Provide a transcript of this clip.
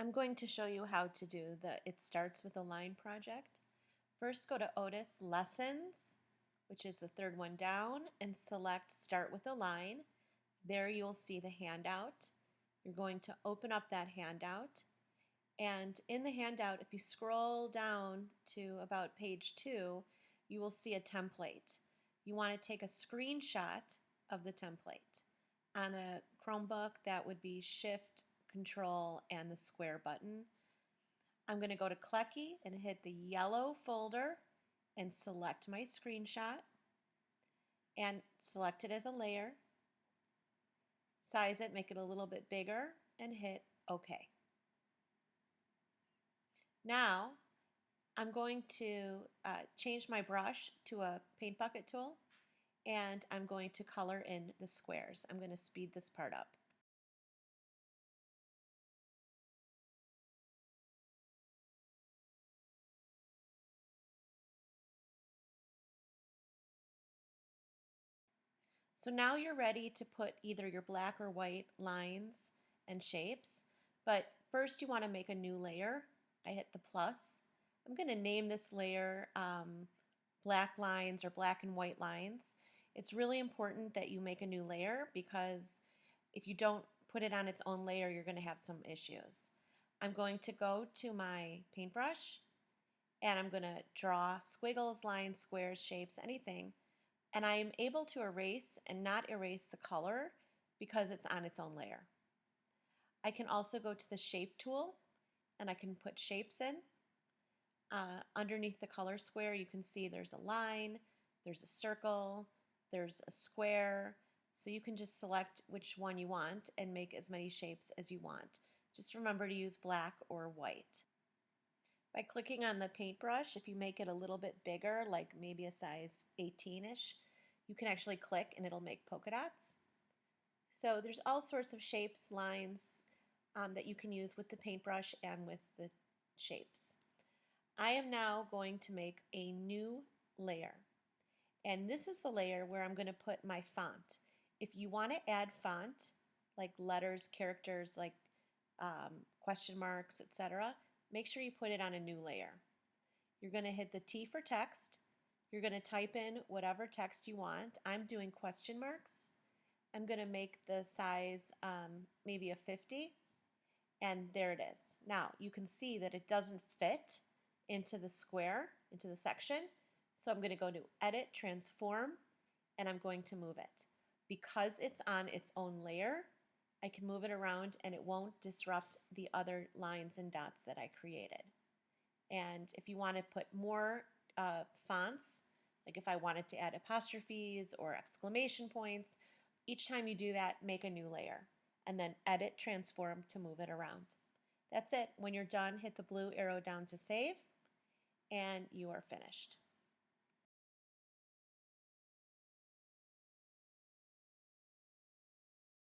I'm going to show you how to do the It Starts with a Line project. First, go to Otis Lessons, which is the third one down, and select Start with a Line. There you'll see the handout. You're going to open up that handout. And in the handout, if you scroll down to about page 2, you will see a template. You want to take a screenshot of the template. On a Chromebook, that would be Shift, Control, and the square button. I'm going to go to Clecky and hit the yellow folder and select my screenshot and select it as a layer. Size it, make it a little bit bigger, and hit OK. Now I'm going to change my brush to a paint bucket tool, and I'm going to color in the squares. I'm going to speed this part up. So now you're ready to put either your black or white lines and shapes, but first you want to make a new layer. I hit the plus. I'm going to name this layer black lines or black and white lines. It's really important that you make a new layer because if you don't put it on its own layer, you're going to have some issues. I'm going to go to my paintbrush and I'm going to draw squiggles, lines, squares, shapes, anything. And I am able to erase and not erase the color because it's on its own layer. I can also go to the shape tool and I can put shapes in. Underneath the color square you can see there's a line, there's a circle, there's a square, so you can just select which one you want and make as many shapes as you want. Just remember to use black or white. By clicking on the paintbrush, if you make it a little bit bigger, like maybe a size 18-ish, you can actually click and it'll make polka dots. So there's all sorts of shapes, lines that you can use with the paintbrush and with the shapes. I am now going to make a new layer. And this is the layer where I'm going to put my font. If you want to add font, like letters, characters, like question marks, etc., make sure you put it on a new layer. You're going to hit the T for text. You're going to type in whatever text you want. I'm doing question marks. I'm going to make the size maybe a 50, and there it is. Now you can see that it doesn't fit into the square, into the section, so I'm going to go to Edit, Transform, and I'm going to move it. Because it's on its own layer, I can move it around and it won't disrupt the other lines and dots that I created. And if you want to put more fonts, like if I wanted to add apostrophes or exclamation points, each time you do that, make a new layer and then Edit, Transform to move it around. That's it. When you're done, hit the blue arrow down to save and you are finished.